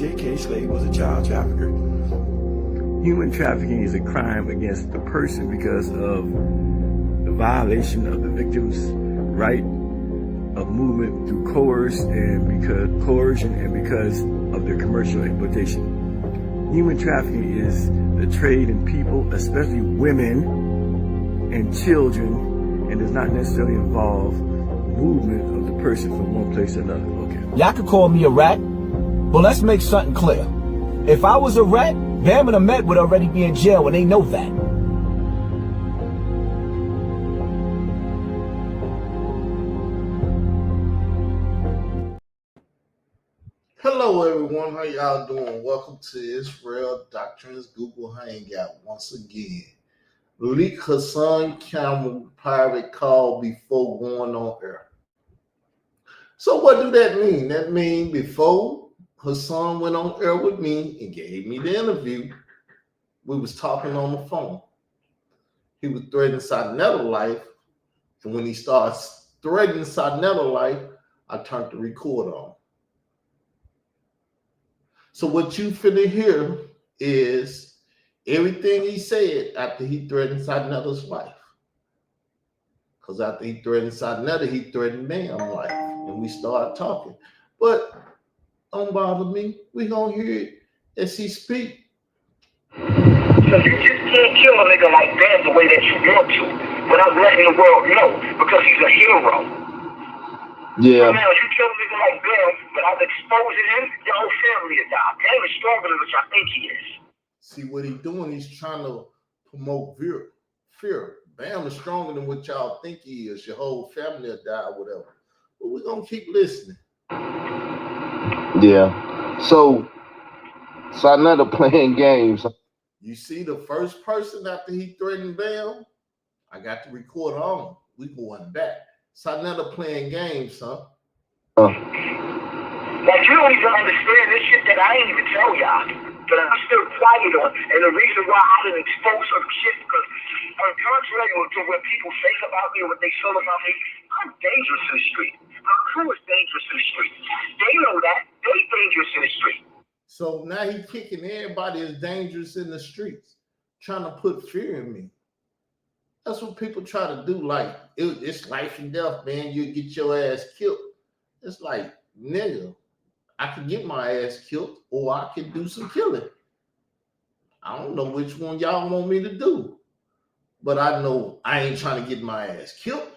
DJ K. Slade was a child trafficker. Human trafficking is a crime against the person because of the violation of the victim's right of movement through coercion and because of their commercial exploitation. Human trafficking is the trade in people, especially women and children, and does not necessarily involve movement of the person from one place to another. Okay. Y'all could call me a rat, but let's make something clear. If I was a rat, Bam and Ahmed would already be in jail, and they know that. Hello everyone, how y'all doing? Welcome to Israel Doctrines Google Hangout once again. Leak Hassan Campbell private call before going on air. So what do that mean? That means before Hassan went on air with me and gave me the interview, we was talking on the phone. He was threatening Sadnetta life, and when he starts threatening Sadnetta life, I turned the recorder on. So what you finna hear is everything he said after he threatened Sadnetta's life. Because after he threatened Sadnetta, he threatened Bam's life. And we started talking. But don't bother me. We gonna hear it as he speak. So you just can't kill a nigga like Bam the way that you want to without letting the world know because he's a hero. Yeah. So now you kill a nigga like Bam without exposing him, your whole family will die. Bam is stronger than what y'all think he is. See what he's doing, he's trying to promote fear. Bam is stronger than what y'all think he is. Your whole family will die or whatever. But we're gonna keep listening. Yeah. So Sadnetta playing games. You see the first person after he threatened Bam, I got the recorder on. We going back. Sadnetta playing games, huh? Like you don't even understand this shit that I ain't even tell y'all. But I'm still quiet on. And the reason why I didn't expose some shit because contrary to what people think about me and what they feel about me, I'm dangerous in the street. My crew is dangerous in the street. They know that. They dangerous in the street. So now he's kicking everybody is dangerous in the streets, trying to put fear in me. That's what people try to do. Like, it's life and death, man. You get your ass killed. It's like, nigga, I can get my ass killed or I can do some killing. I don't know which one y'all want me to do. But I know I ain't trying to get my ass killed.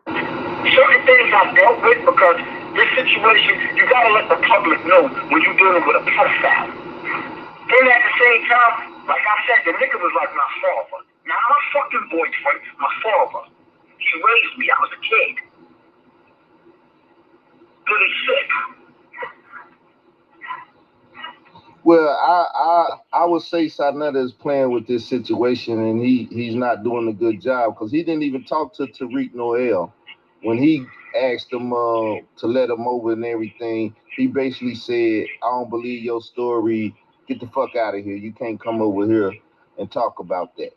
Certain things I've dealt with because this situation, you gotta let the public know when you're dealing with a pedophile. Then at the same time, like I said, the nigga was like my father. Not my fucking boyfriend, my father. He raised me, I was a kid. Good and sick. Well, I would say Sadnetta is playing with this situation, and he's not doing a good job because he didn't even talk to Tariq Noel when he asked him to let him over and everything. He basically said, "I don't believe your story. Get the fuck out of here. You can't come over here and talk about that."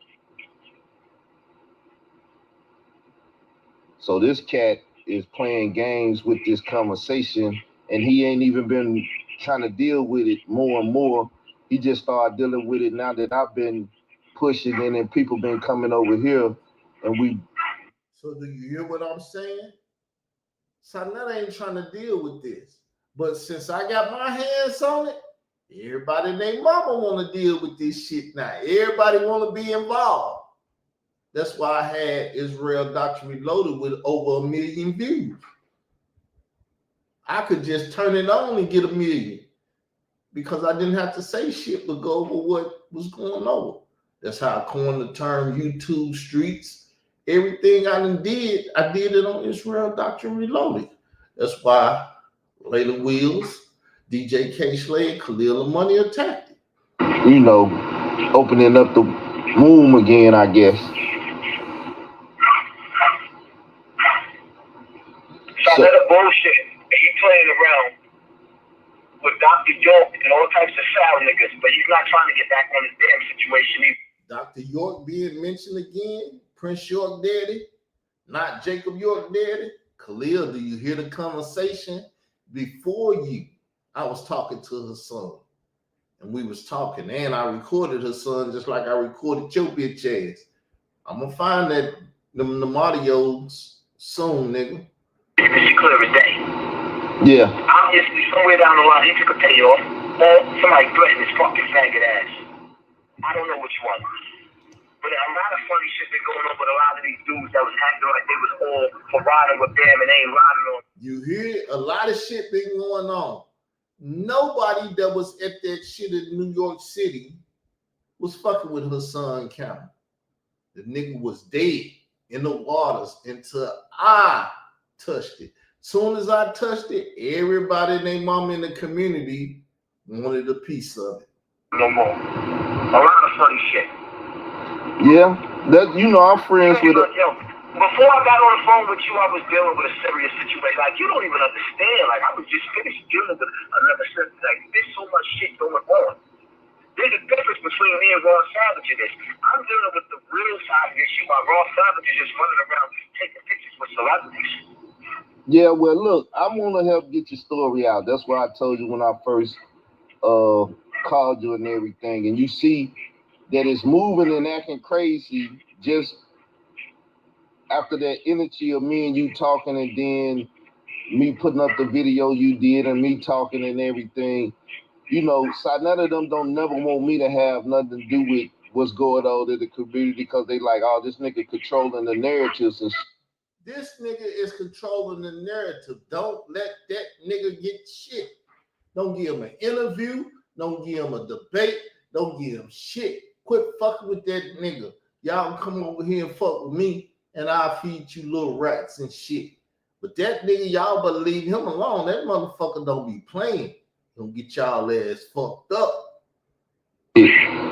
So this cat is playing games with this conversation, and he ain't even been trying to deal with it more and more. He just started dealing with it now that I've been pushing, and then people been coming over here, and we. So do you hear what I'm saying? Sadnetta ain't trying to deal with this. But since I got my hands on it, everybody and their mama want to deal with this shit now. Everybody want to be involved. That's why I had Israel Doctrine Reloaded with over 1 million views. I could just turn it on and get 1 million because I didn't have to say shit but go over what was going on. That's how I coined the term YouTube streets. Everything I did it on Israel Doctrine Reloaded. That's why Layla Wheels, DJ K. Slade, Khalil the Money attacked it. You know, opening up the womb again, I guess. So that a bullshit. And he playing around with Dr. York and all types of foul niggas, but he's not trying to get back on his damn situation either. Dr. York being mentioned again, Prince York daddy, not Jacob York daddy. Khalil, do you hear the conversation before you? I was talking to her son. And we was talking. And I recorded her son just like I recorded your bitch ass. I'm gonna find them audios soon, nigga. It's clear as day. Yeah. Obviously, somewhere down the line, he took a payoff, or somebody threatened his fucking faggot ass. I don't know which one. But a lot of funny shit been going on with a lot of these dudes that was acting like they was all for riding with them and they ain't riding on. You hear a lot of shit been going on. Nobody that was at that shit in New York City was fucking with Hassan Campbell. The nigga was dead in the waters until I touched it. Soon as I touched it, everybody and their mom in the community wanted a piece of it. No more. A lot of funny shit. Yeah, that I'm friends with it. Before I got on the phone with you, I was dealing with a serious situation. Like, you don't even understand. Like, I was just finished dealing with another situation. Like, there's so much shit going on. There's a difference between me and Raw Savage in this. I'm dealing with the real side of this shit while Raw Savage is just running around taking pictures with celebrities. Yeah, well, look, I want to help get your story out. That's why I told you when I first called you and everything. And you see that it's moving and acting crazy just after that energy of me and you talking, and then me putting up the video you did and me talking and everything. None of them don't never want me to have nothing to do with what's going on in the community because they like, oh, this nigga controlling the narratives and This nigga is controlling the narrative. Don't let that nigga get shit. Don't give him an interview. Don't give him a debate. Don't give him shit. Quit fucking with that nigga. Y'all come over here and fuck with me, and I'll feed you little rats and shit. But that nigga, y'all better leave him alone. That motherfucker don't be playing. Don't get y'all ass fucked up.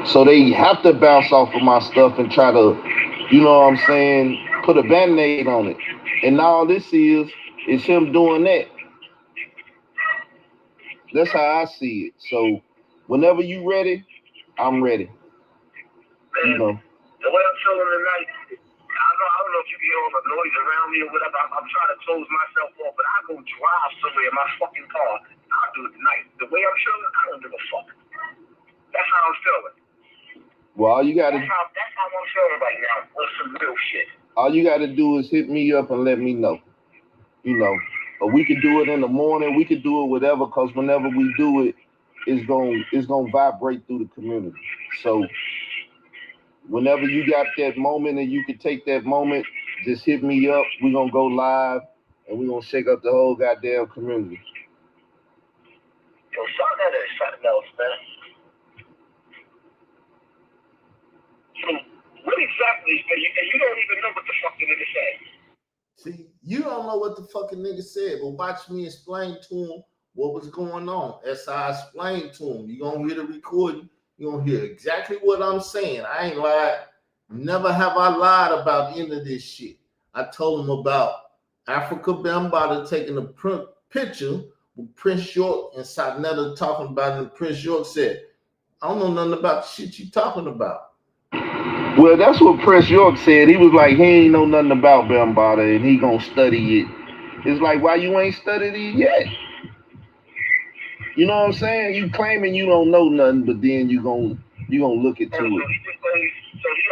So they have to bounce off of my stuff and try to, put a band-aid on it. And all this is him doing that. That's how I see it. So whenever you ready, I'm ready. Man, the way I'm feeling tonight, I don't know if you can hear all the noise around me or whatever. I'm trying to close myself off, but I go drive somewhere in my fucking car. I'll do it tonight. The way I'm feeling, I don't give a fuck. That's how I'm feeling. Well, all you gotta that's how I'm feeling right now on some real shit. All you gotta do is hit me up and let me know. Or we could do it in the morning, we could do it whatever, because whenever we do it, it's gonna vibrate through the community. So whenever you got that moment and you can take that moment, just hit me up. We're gonna go live and we're gonna shake up the whole goddamn community. Yo, that is something else, man. So what exactly is that? You don't even know what the fuck the nigga said. See, you don't know what the fucking nigga said, but watch me explain to him what was going on. As I explained to him, you're gonna hear the recording, you're gonna hear exactly what I'm saying. I ain't lied. Never have I lied about any of this shit. I told him about Africa Bambaataa taking a picture with Prince York and Satnetta talking about it, and Prince York said, I don't know nothing about the shit you talking about. Well, that's what Prince York said. He was like, he ain't know nothing about Bambaataa and he gonna study it. It's like, why you ain't studied it yet? You know what I'm saying? You claiming you don't know nothing, but then you gonna look into it. So he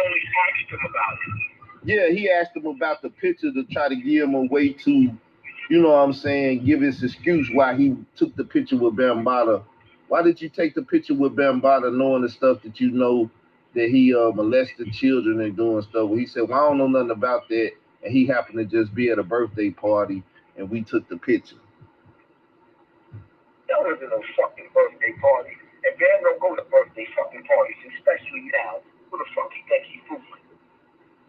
only asked him about it. Yeah, he asked him about the picture to try to give him a way to, you know what I'm saying, give his excuse why he took the picture with Bambaataa. Why did you take the picture with Bambaataa knowing the stuff that you know that he molested children and doing stuff? Well, he said, well, I don't know nothing about that. And he happened to just be at a birthday party and we took the picture. There wasn't no fucking birthday party. And Ben don't go to birthday fucking parties, especially now. Who the fuck he think he's fooling?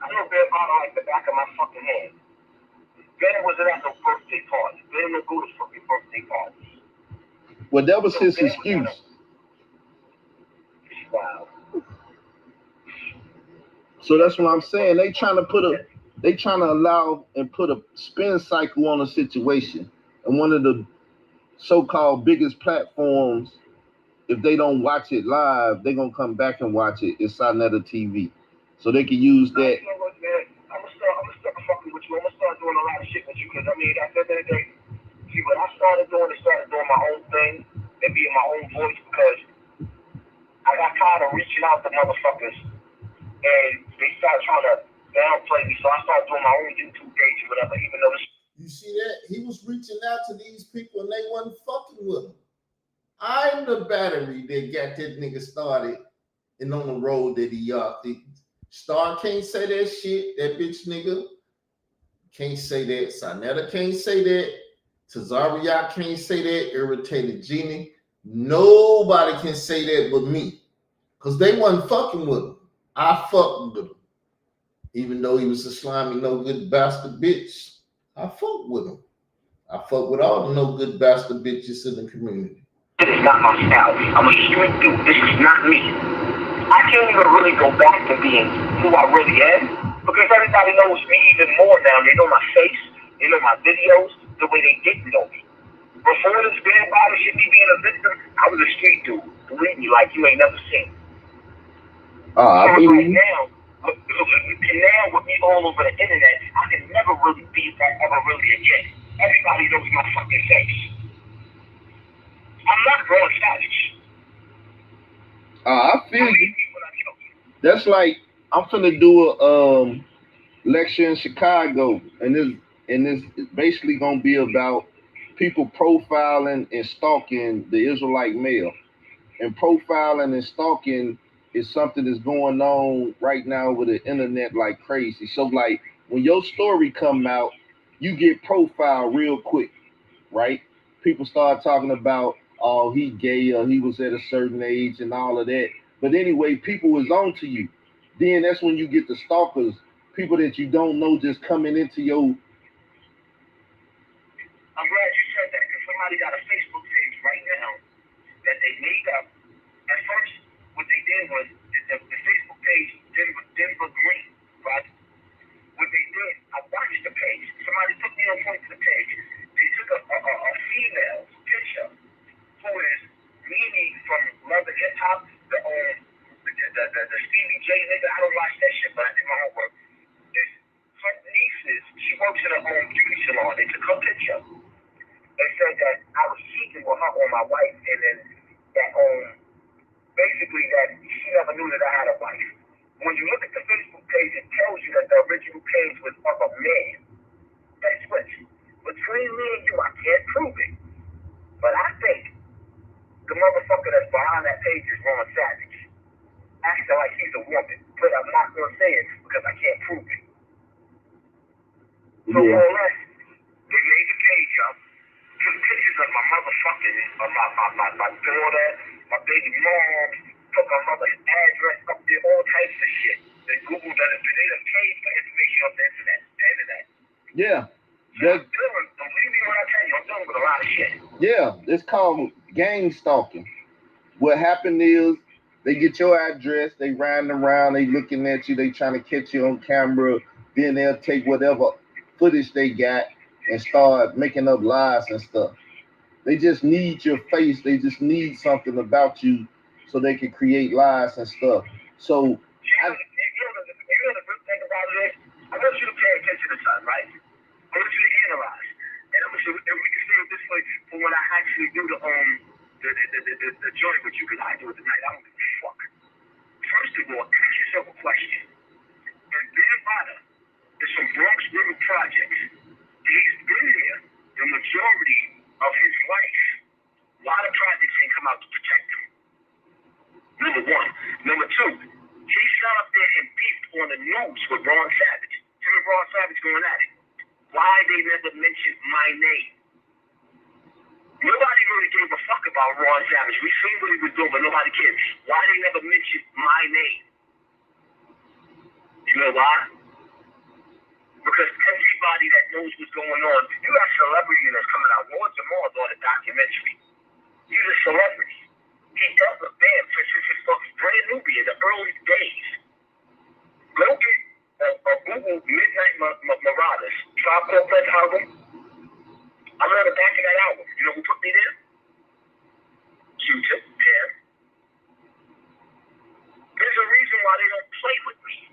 I know Bambaataa like the back of my fucking hand. Ben wasn't at no birthday party. Ben don't go to fucking birthday parties. Well, that was his excuse. Wow. So that's what I'm saying. They trying to allow and put a spin cycle on a situation. And one of the so-called biggest platforms, if they don't watch it live, they're gonna come back and watch it. It's Satnetta TV. So they can use that. You know what, man? I'm gonna start fucking with you. I'm gonna start doing a lot of shit with you, because I mean, at the end of the day, see, when I started doing my own thing, and being my own voice because I got tired of reaching out to motherfuckers and they started trying to downplay me. So I started doing my own YouTube page or whatever, even though this. You see that? He was reaching out to these people and they wasn't fucking with him. I'm the battery that got that nigga started and on the road that he Star can't say that shit. That bitch nigga can't say that. Sanetta can't say that. Tazaria can't say that. Irritated Genie. Nobody can say that but me. Because they wasn't fucking with him. I fucked with him. Even though he was a slimy, no good bastard bitch. I fucked with him. I fuck with all the no good bastard bitches in the community. This is not my style. I'm a street dude. This is not me. I can't even really go back to being who I really am because everybody knows me even more now. They know my face. They know my videos the way they didn't know me. Before this bad body shit, me being a victim, I was a street dude. Believe me, like you ain't never seen. I So mean, now with me all over the internet, I can never really be that ever really again. Everybody knows my fucking face. I'm not Ron Savage. I feel you. That's like I'm finna do a lecture in Chicago, and this is basically gonna be about people profiling and stalking the Israelite male. And profiling and stalking is something that's going on right now with the internet like crazy. So like when your story come out, you get profiled real quick, right? People start talking about, oh, he gay or he was at a certain age and all of that. But anyway, people is on to you. Then that's when you get the stalkers, people that you don't know just coming into your. I'm glad you said that because somebody got a Facebook page right now that they made up. At first, what they did was the Facebook page Denver Green, right? What they did, I watched the page. Somebody took me on point to the page. They took a female picture who is Mimi from Love and Hip Hop, the Stevie J nigga. I don't watch that shit, but I did my homework. Her nieces, she works in her own beauty salon. They took her picture and said that I was cheating with her on my wife, and then that basically that she never knew that I had a wife. When you look at the Facebook page, it tells you that the original page was of a man. That switch. Between me and you, I can't prove it. But I think the motherfucker that's behind that page is Ron Savage. Acting like he's a woman. But I'm not going to say it because I can't prove it. So more or less, they made the page up, took pictures of my motherfucking, my daughter, my baby mom, put my mother's address up there, all types of shit. They Googled that, they done paid for information off the internet. Yeah. Believe me when I tell you, I'm dealing with a lot of shit. Yeah, it's called gang stalking. What happened is they get your address, they riding around, they looking at you, they trying to catch you on camera, then they'll take whatever footage they got and start making up lies and stuff. They just need your face. They just need something about you so they can create lies and stuff. So you know the good thing about it is, I want you to pay attention to something, right? I want you to analyze. And I'm gonna, if we can say it this way, for when I actually do the joint with you, because I do it tonight, I don't give a fuck. First of all, ask yourself a question. If Dan Potter is from Bronx River Projects, he's been here the majority of his life. A lot of projects ain't come out to protect him. Number one. Number two, he sat up there and beefed on the news with Ron Savage. Him and Ron Savage going at it. Why they never mentioned my name? Nobody really gave a fuck about Ron Savage. We seen what he was doing, but nobody cared. Why they never mentioned my name? You know why? Because everybody that knows what's going on, you got celebrity that's coming out. Lord Jamal's on a documentary. He's a celebrity. He does a band since his brand newbie in the early days. Go get a Google Midnight Marauders, Tribe Called Quest album. I'm on the back of that album. You know who put me there? Q-Tip, yeah. There's a reason why they don't play with me.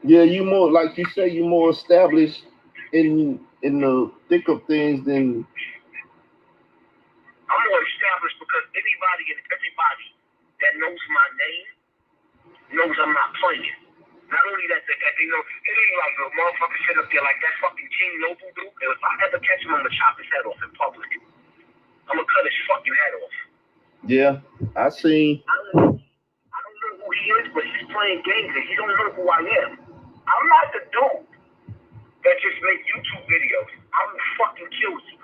Yeah, you more, like you say, you more established in the thick of things than. I'm anybody and everybody that knows my name knows I'm not playing. Not only that they know, it ain't like a motherfucker sit up there like that fucking King Noble do. And if I ever catch him, I'm gonna chop his head off in public. I'm gonna cut his fucking head off. Yeah, I seen. I don't know who he is, but he's playing games and he don't know who I am. I'm not the dude that just make YouTube videos. I will fucking kill you.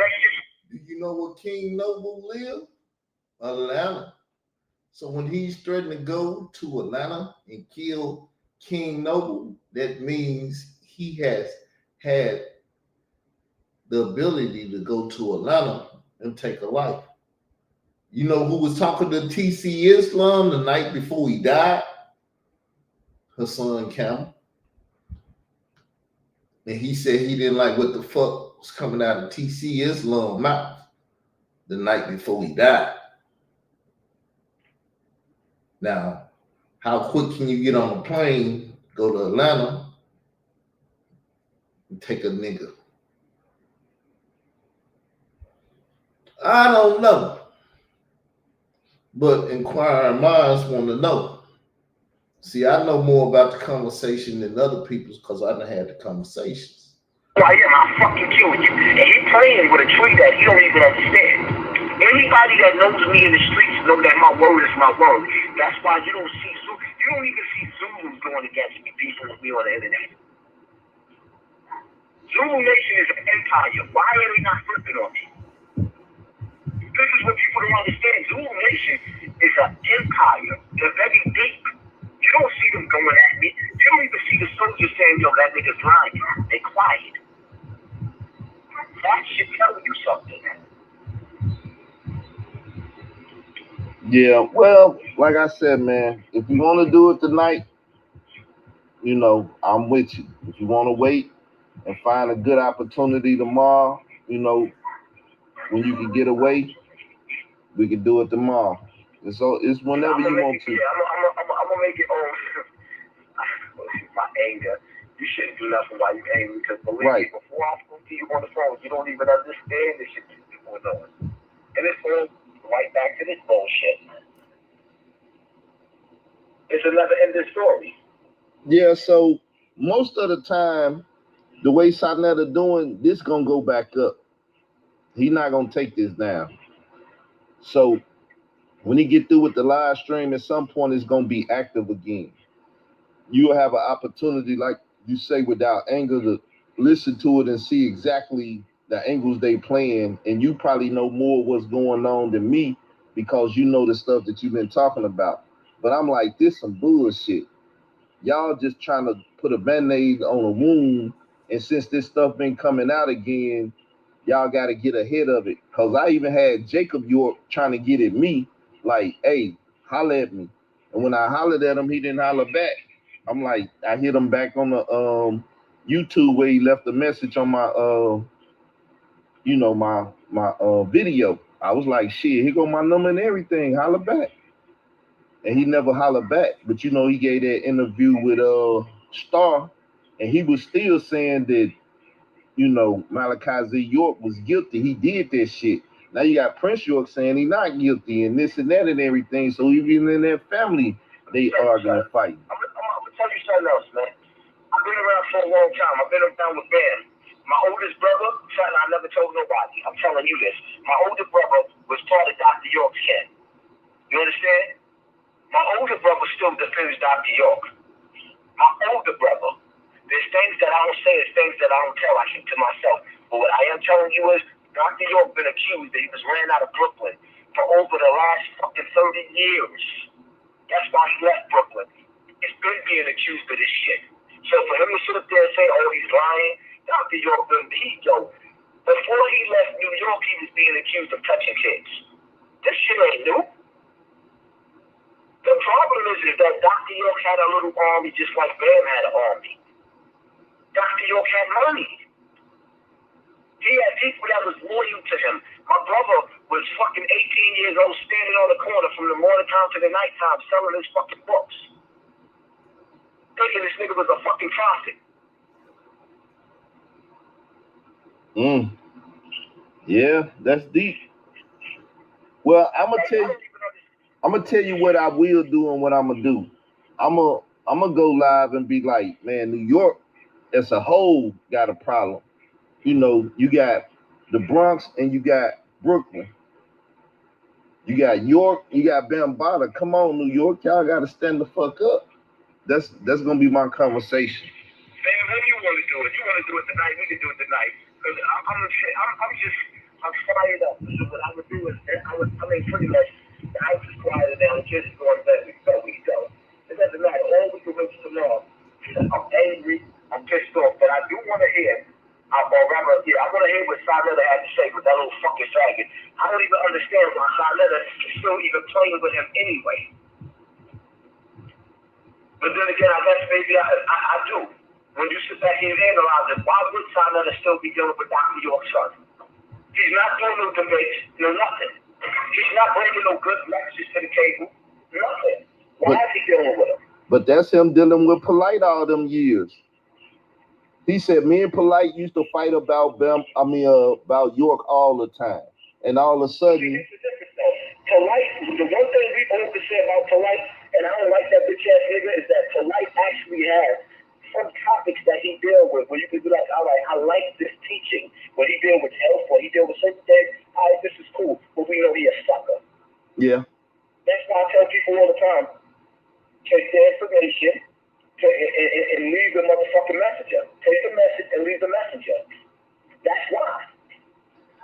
That's just. Do you know where King Noble live? Atlanta. So when he's threatening to go to Atlanta and kill King Noble, that means he has had the ability to go to Atlanta and take a life. You know who was talking to TC Islam the night before he died? Hassan Campbell. And he said he didn't like what the fuck was coming out of TC Islam's mouth the night before he died. Now, how quick can you get on a plane, go to Atlanta, and take a nigga? I don't know. But inquiring minds want to know. See, I know more about the conversation than other people's because I done had the conversations. I am, I'll fucking kill you. And he playing with a tree that he don't even understand. Anybody that knows me in the streets know that my word is my word. That's why you don't see you don't even see Zulus going against me, beefing with me on the internet. Zulu Nation is an empire. Why are they not flipping on me? This is what people don't understand. Zulu Nation is an empire. They're very deep. You don't see them going at me. You don't even see the soldiers saying, yo, that nigga's lying. They quiet. That should tell you something. Yeah, well, like I said, man, if you want to do it tonight, you know, I'm with you. If you want to wait and find a good opportunity tomorrow, you know, when you can get away, we can do it tomorrow. It's whenever you want to. Yeah, I'm gonna make it my anger. You shouldn't do nothing while you're angry because believe me, before I spoke to you on the phone, you don't even understand this shit that's going on. And it's going right back to this bullshit. It's a never-ending story. Yeah, so most of the time, the way Sarnetta doing, this gonna go back up. He not gonna take this down. So when he get through with the live stream, at some point it's gonna be active again. You'll have an opportunity, like you say, without anger, to listen to it and see exactly the angles they playing, and you probably know more what's going on than me because you know the stuff that you've been talking about. But I'm like, this some bullshit. Y'all just trying to put a band-aid on a wound, and since this stuff been coming out again, y'all got to get ahead of it. Because I even had Jacob York trying to get at me, like, hey, holler at me. And when I hollered at him, he didn't holler back. I'm like, I hit him back on the YouTube where he left a message on my, my video. I was like, shit, here go my number and everything, holler back. And he never hollered back. But, you know, he gave that interview with Star, and he was still saying that, you know, Malachi Z. York was guilty. He did that shit. Now you got Prince York saying he not guilty and this and that and everything. So even in their family, they arguing and fighting. I'm gonna tell you something else, man. I've been around for a long time. I've been around with Bam. My oldest brother, something I never told nobody. I'm telling you this. My older brother was part of Dr. York's camp. You understand? My older brother still defends Dr. York. My older brother. There's things that I don't say, there's things that I don't tell. I keep to myself. But what I am telling you is, Dr. York been accused that he was ran out of Brooklyn for over the last fucking 30 years. That's why he left Brooklyn. He's been being accused of this shit. So for him to sit up there and say, oh, he's lying, Dr. York before he left New York, he was being accused of touching kids. This shit ain't new. The problem is that Dr. York had a little army just like Bam had an army. Dr. York had money. He had people that was loyal to him. My brother was fucking 18 years old standing on the corner from the morning time to the nighttime selling his fucking books. Thinking this nigga was a fucking prophet. Yeah, that's deep. Well, I'm gonna tell you what I will do and what I'm gonna do. I'm gonna go live and be like, man, New York as a whole got a problem. You know, you got the Bronx and you got Brooklyn. You got York, you got Bambaataa. Come on, New York, y'all gotta stand the fuck up. That's gonna be my conversation. Man, when you want to do it? You want to do it tonight? We can do it tonight. Because I'm fired up. So what I would do is, pretty much, the house is quieted down. The kids are going to bed. We go. It doesn't matter. All we can wait for tomorrow. I'm angry. I'm pissed off. But I do want to hear, I want to hear what Sarnetta had to say with that little fucking faggot. I don't even understand why Sarnetta is still even playing with him anyway. But then again, I guess maybe I do. When you sit back here and analyze it, why would Sarnetta still be dealing with Dr. York's son? He's not doing no debates, no nothing. He's not bringing no good messages to the table, nothing. Why is he dealing with him? But that's him dealing with Polite all them years. He said me and Polite used to fight about about York all the time. And all of a sudden, Polite, the one thing we always say about Polite, and I don't like that bitch ass nigga, is that Polite actually has some topics that he deal with where you can be like, all right, I like this teaching. When he deal with health, or he deal with certain things, all right, this is cool. But we know he a sucker. yeah. That's why I tell people all the time, take the information and leave the motherfucking messenger. Take the message and leave the messenger. That's why.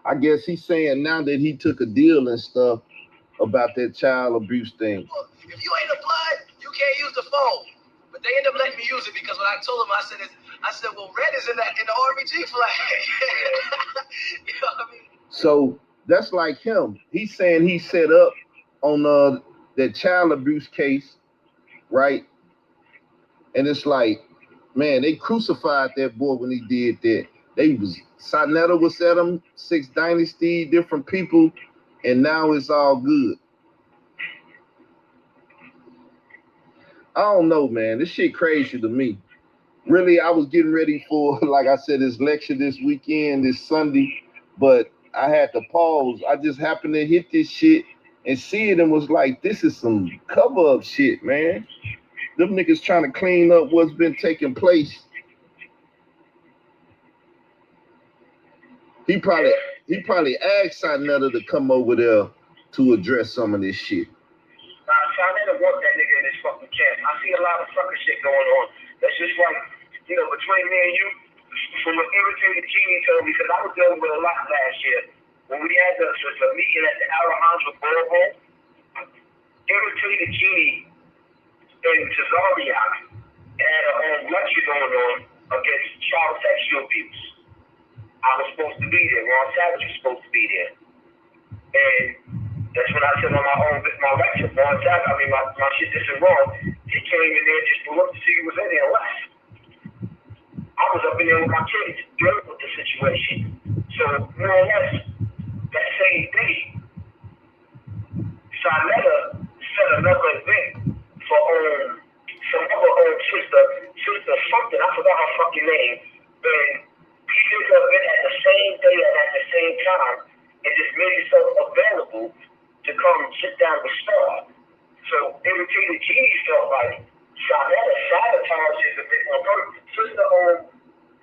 I guess he's saying now that he took a deal and stuff about that child abuse thing. If you ain't applied, you can't use the phone. But they end up letting me use it because when I told them, I said, well, red is in the RBG flag. You know what I mean? So that's like him. He's saying he set up on that child abuse case, right? And it's like, man, they crucified that boy when he did that. Sarnetta was at him, 6 Dynasty, different people, and now it's all good. I don't know, man. This shit crazy to me. Really, I was getting ready for, like I said, this lecture this weekend, this Sunday, but I had to pause. I just happened to hit this shit and see it and was like, this is some cover-up shit, man. Them niggas trying to clean up what's been taking place. He probably asked Sarnetta to come over there to address some of this shit. Sarnetta want that nigga in his fucking camp. I see a lot of sucker shit going on. That's just like, between me and you, from an irritated genie told me, because I was dealing with a lot last year. When we had the meeting at the Alejandro Ballroom, irritated genie and Cesariak had a lecture going on against child sexual abuse. I was supposed to be there. Ron Savage was supposed to be there. And that's when I said on my lecture, Ron Savage, my shit isn't wrong. He came in there just to look to see who was in there and left. I was up in there with my kids dealing with the situation. So, more or less, that same day, Sarnetta set another event for some other sister something, I forgot her fucking name, and he did the event at the same day and at the same time, and just made himself available to come sit down with Star. So irritated genie felt like Sarnetta sabotages a bit on purpose. Sister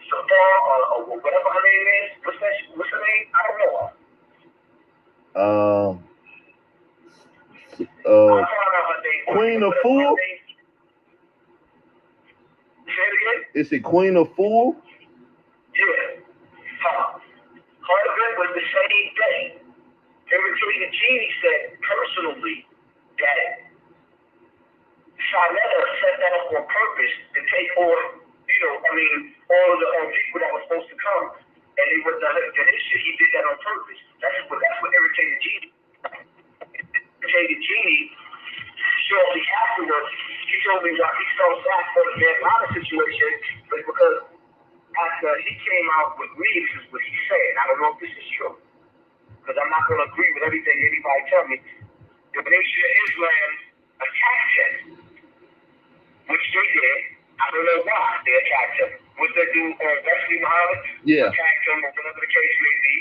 Star or whatever her name is, what's her name? I don't know her. Queen of Fool? Say it again? Is it Queen of Fool? Yeah. Her event was the same day. Irritated genie said personally that Sarnetta set that up on purpose to take on, all of the people that were supposed to come, and it was the issue. He did that on purpose. That's what irritated genie. Irritated genie. Shortly afterwards, he told me why he felt bad for the Bambaataa situation was because after he came out with me, this is what he said. I don't know if this is true, because I'm not going to agree with everything anybody tell me. The Nation of Islam attacked him, which they did. I don't know why they attacked him. What they do on Wesley Muhammad, yeah, attacked him or whatever the case may be.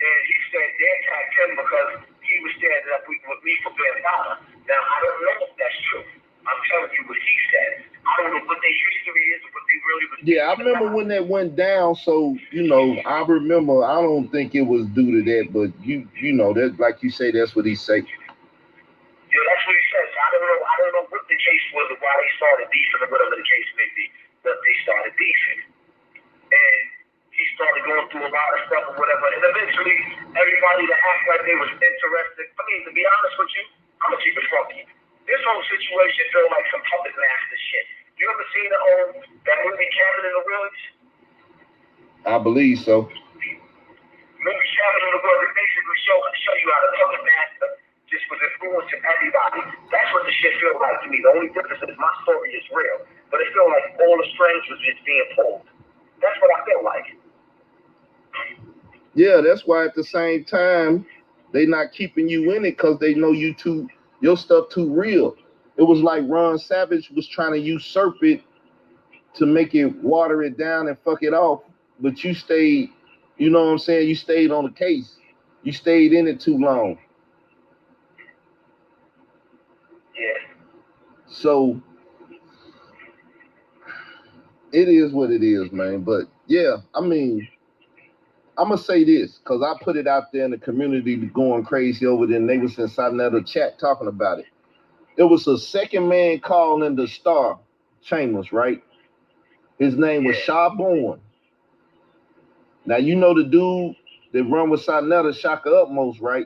And he said they attacked him because he was standing up with me for being father. Now, I don't know if that's true. I'm telling you what he said. I don't know what their history is or what they really was. Yeah, I remember when that went down. So I remember. I don't think it was due to that, but you know that, like you say, that's what he said. Yeah, that's what he says. I don't know what the case was or why they started beefing or whatever the case may be, but they started beefing. And he started going through a lot of stuff or whatever. And eventually, everybody that acted like they was interested, I mean, to be honest with you, I'm going to keep it funky. This whole situation felt like some puppet master shit. You ever seen that movie Cabin in the Woods? I believe so. Movie Cabin in the Woods, it basically show you how the puppet master just was influencing everybody. That's what the shit feels like to me. The only difference is my story is real, but it feels like all the strings was just being pulled. That's what I feel like. Yeah, that's why at the same time they not keeping you in it because they know your stuff too real. It was like Ron Savage was trying to usurp it to make it water it down and fuck it off, but you stayed. You know what I'm saying? You stayed on the case. You stayed in it too long. Yeah. So it is what it is, man. But yeah, I mean, I'm gonna say this because I put it out there in the community going crazy over there, and they was inside another chat talking about it. It was a second man calling the Star Chambers, right? His name was Shabon. Now you know the dude that run with Sarnetta, Shaka Upmost, right?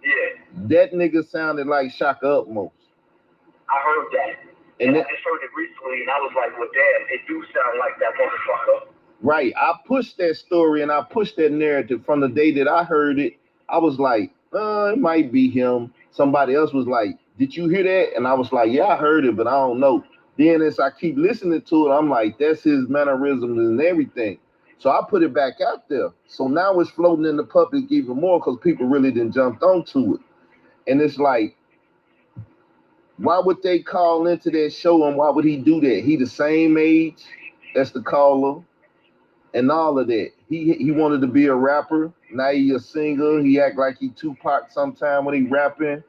Yeah. That nigga sounded like Shaka Upmost. I heard that. And I just heard it recently, and I was like, well, damn, it do sound like that motherfucker. Right. I pushed that story and I pushed that narrative from the day that I heard it. I was like, it might be him. Somebody else was like, did you hear that? And I was like, yeah, I heard it, but I don't know. Then as I keep listening to it, I'm like, that's his mannerisms and everything. So I put it back out there. So now it's floating in the public even more because people really didn't jump onto it. And it's like, why would they call into that show and why would he do that? He the same age as the caller and all of that. He wanted to be a rapper. Now he a singer. He act like he Tupac sometime when he rapping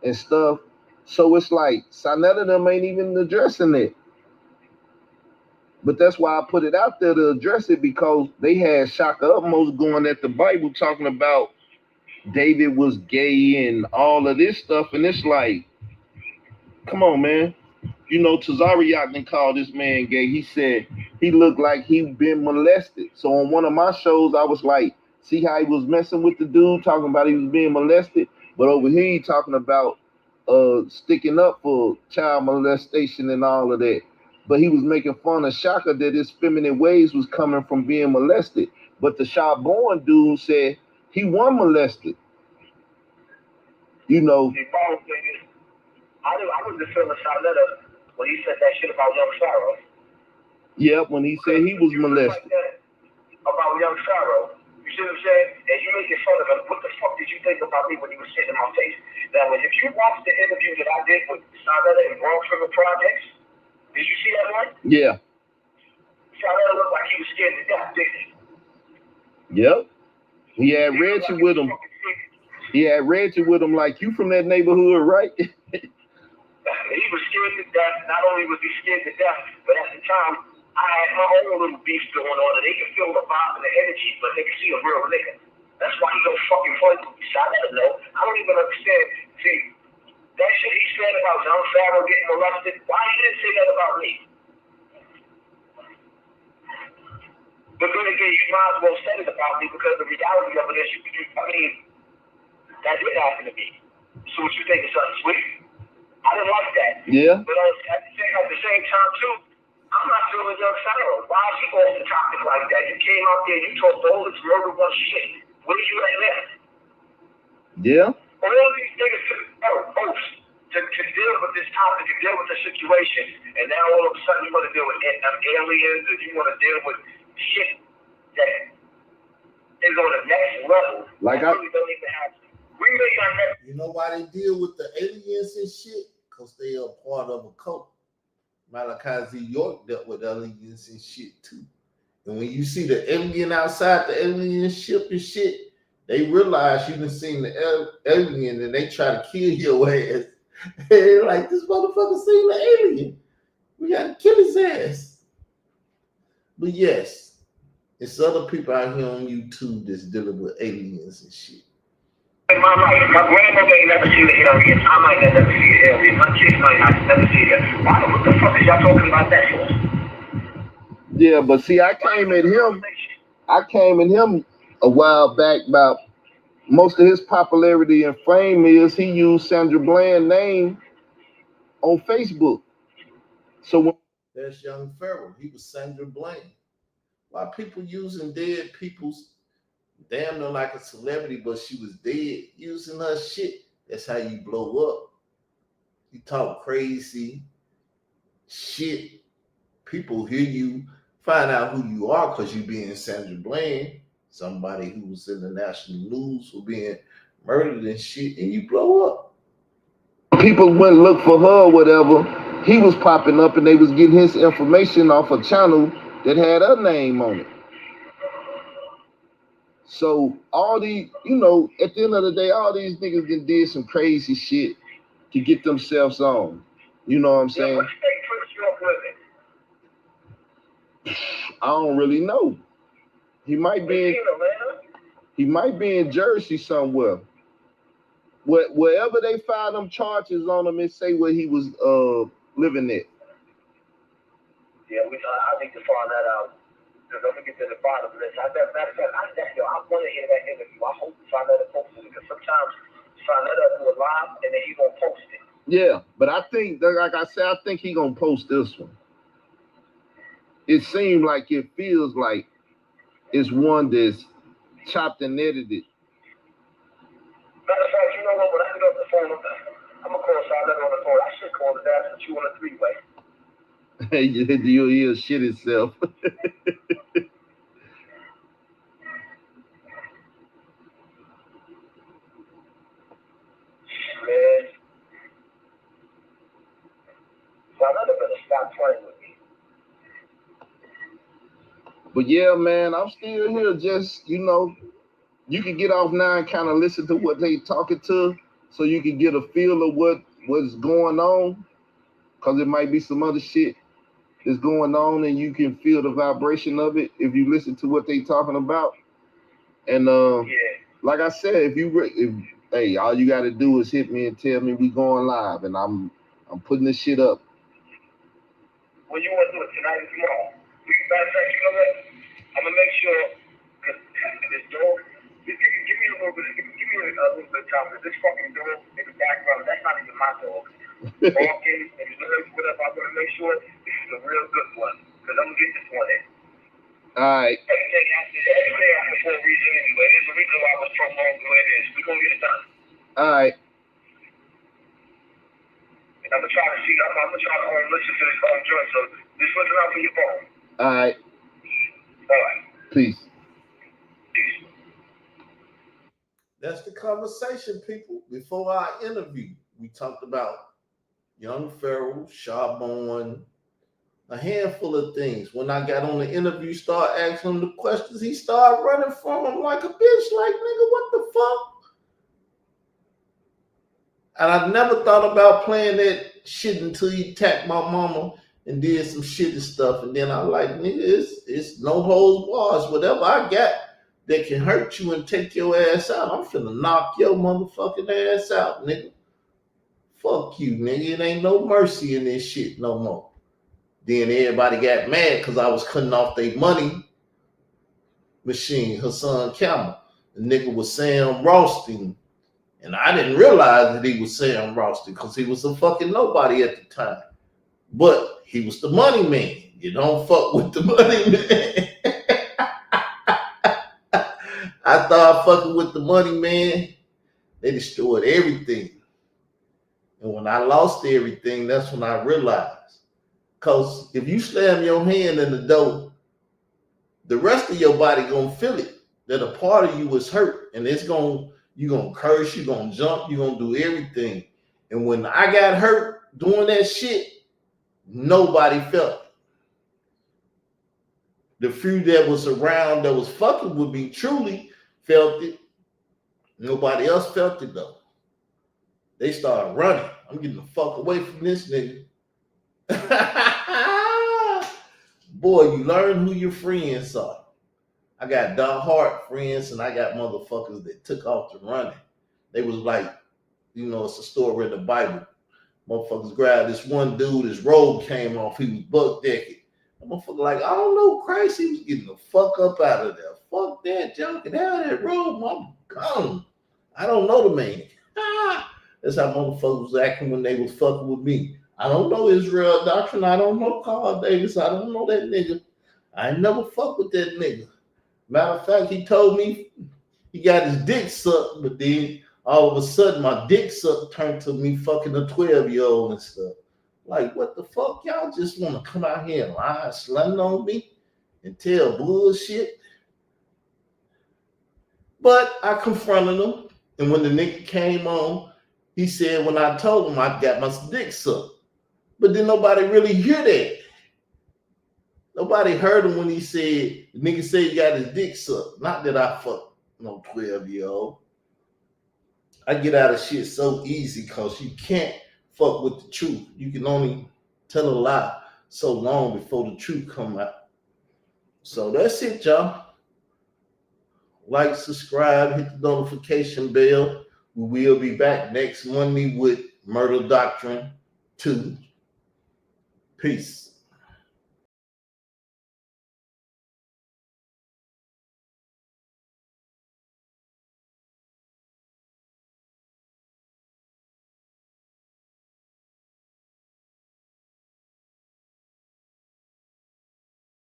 and stuff. So it's like Sarnetta them ain't even addressing it. But that's why I put it out there to address it because they had Shaka Upmost going at the Bible talking about David was gay and all of this stuff. And it's like, come on, man. You know, Tazariak called this man gay. He said he looked like he been molested. So on one of my shows, I was like, see how he was messing with the dude, talking about he was being molested. But over here, he talking about sticking up for child molestation and all of that. But he was making fun of Shaka that his feminine ways was coming from being molested. But the Shabon dude said he wasn't molested. You know. I was just feeling Sarnetta when he said that shit about Young Pharaoh. Yeah, when he said he was molested. Like about Young Pharaoh. You see what I'm saying? And you making fun of him. What the fuck did you think about me when you were sitting in my face? Now, if you watched the interview that I did with Sarnetta and Broad Sugar Projects, did you see that one? Yeah. Sarnetta looked like he was scared to death, didn't he? Yep. He had Reggie with him. He had Reggie with him like, you from that neighborhood, right? He was scared to death. Not only was he scared to death, but at the time, I had my own little beef going on, and they can feel the vibe and the energy, but they can see a real nigga. That's why he don't fucking play with me. So I never know. I don't even understand. See, that shit he said about Young Pharaoh getting molested, why he didn't say that about me? But then again, you might as well say it about me because the reality of it is, that did happen to me. So what you think is something sweet? I didn't like that. Yeah. But at the same time, too, I'm not feeling Young Pharaoh. Why is he off the topic like that? You came out there, you talked all this murder one shit. What are you at now? Yeah. All these niggas took oaths to deal with this topic, to deal with the situation, and now all of a sudden you want to deal with aliens, or you want to deal with shit that is on the next level. Like really don't even have. We may not have. You know why they deal with the aliens and shit? Because they are part of a cult. Malachi Z. York dealt with aliens and shit too. And when you see the alien outside the alien ship and shit, They realize you done seen the alien and they try to kill your ass. They're like, this motherfucker seen the alien. We gotta kill his ass. But yes, it's other people out here on YouTube that's dealing with aliens and shit. My grandmother ain't never seen the alien. I might never see the alien. My kids might not never see it. What the fuck is y'all talking about that for? Yeah, but see, I came at him a while back about most of his popularity and fame is he used Sandra Bland's name on Facebook. So when That's young Pharaoh. He was Sandra Bland. Why people using dead people's damn near like a celebrity, but she was dead using her shit? That's how you blow up. You talk crazy shit. People hear you, find out who you are because you being Sandra Bland, somebody who was in the national news for being murdered and shit, and you blow up. people went and look for her or whatever, he was popping up and they was getting his information off a channel that had her name on it. So all these, at the end of the day, all these niggas did some crazy shit to get themselves on. You know what I'm saying? What state Prince York live in? I don't really know. He might be in Jersey somewhere. Wherever they filed them charges on him and say where he was living at. Yeah, I need to find that out. Because I'm gonna get to the bottom of this. Matter of fact, I want to hear that interview. I hope Sonetta posts it because sometimes Sonetta do it live and then he gonna post it. Yeah, but I think, like I said, I think he gonna post this one. It seems like it feels like it's one that's chopped and edited. Matter of fact, you know what? When I get off the phone, I'm gonna call Sonetta on the phone. I should call his ass and you on a three-way. He'll shit himself. Man, Sonetta better stop playing with me. But yeah, man, I'm still here. Just, you can get off now and kind of listen to what they talking to so you can get a feel of what's going on. Because it might be some other shit that's going on and you can feel the vibration of it if you listen to what they talking about. And like I said, if all you got to do is hit me and tell me we going live and I'm putting this shit up. When you want to do it tonight or tomorrow? Matter of fact, you know what? I'm gonna make sure because this dog. Give me a little bit. Give me a little bit of time. Because this fucking dog in the background, that's not even my dog. Walking and doing whatever. I'm gonna make sure this is a real good one because I'm gonna get this one in. All right. Everything happens for a reason anyway. There's a reason why I was prolonged the way it is. We're gonna get it done. All right. And I'm gonna try to see. I'm gonna try to listen to this joint. So just listen out for your phone. All right. All right. Peace. Peace. That's the conversation, people. Before our interview, we talked about young Pharaoh, Charbonne, a handful of things. When I got on the interview, start asking him the questions, he started running from him like a bitch, like, nigga, what the fuck? And I never thought about playing that shit until he attacked my mama and did some shitty stuff. And then I like, nigga, it's no holds bars. Whatever I got that can hurt you and take your ass out, I'm finna knock your motherfucking ass out, nigga. Fuck you, nigga. It ain't no mercy in this shit no more. Then everybody got mad because I was cutting off their money machine, Hassan Campbell. The nigga was Sam Rothstein. And I didn't realize that he was Sam Rothstein because he was a fucking nobody at the time. But he was the money man. You don't fuck with the money man. I started fucking with the money man. They destroyed everything. And when I lost everything, that's when I realized. Because if you slam your hand in the door, the rest of your body gonna feel it. That a part of you was hurt. And you're gonna curse, you're gonna jump, you're gonna do everything. And when I got hurt doing that shit, nobody felt it. The few that was around that was fucking with me truly felt it. Nobody else felt it though. They started running. I'm getting the fuck away from this nigga. Boy, you learn who your friends are. I got die-hard friends and I got motherfuckers that took off to running. They was like, you know, it's a story in the Bible. Motherfuckers grabbed this one dude, his robe came off, he was buck naked. That motherfucker like, I don't know, Christ, he was getting the fuck up out of there. Fuck that junk and out of that robe, I'm gone. I don't know the man. That's how motherfuckers was acting when they was fucking with me. I don't know Israel doctrine. I don't know Carl Davis. I don't know that nigga. I ain't never fuck with that nigga. Matter of fact, he told me he got his dick sucked, but then all of a sudden my dick suck turned to me fucking a 12-year-old and stuff. Like, what the fuck? Y'all just want to come out here and lie, slut on me and tell bullshit? But I confronted him, and when the nigga came on, he said when I told him I got my dick sucked. But then nobody really hear that. Nobody heard him when he said, the nigga said he got his dick sucked. Not that I fuck no 12-year-old. I get out of shit so easy because you can't fuck with the truth. You can only tell a lie so long before the truth come out. So that's it, y'all. Like, subscribe, hit the notification bell. We will be back next Monday with Murder Doctrine 2. Peace.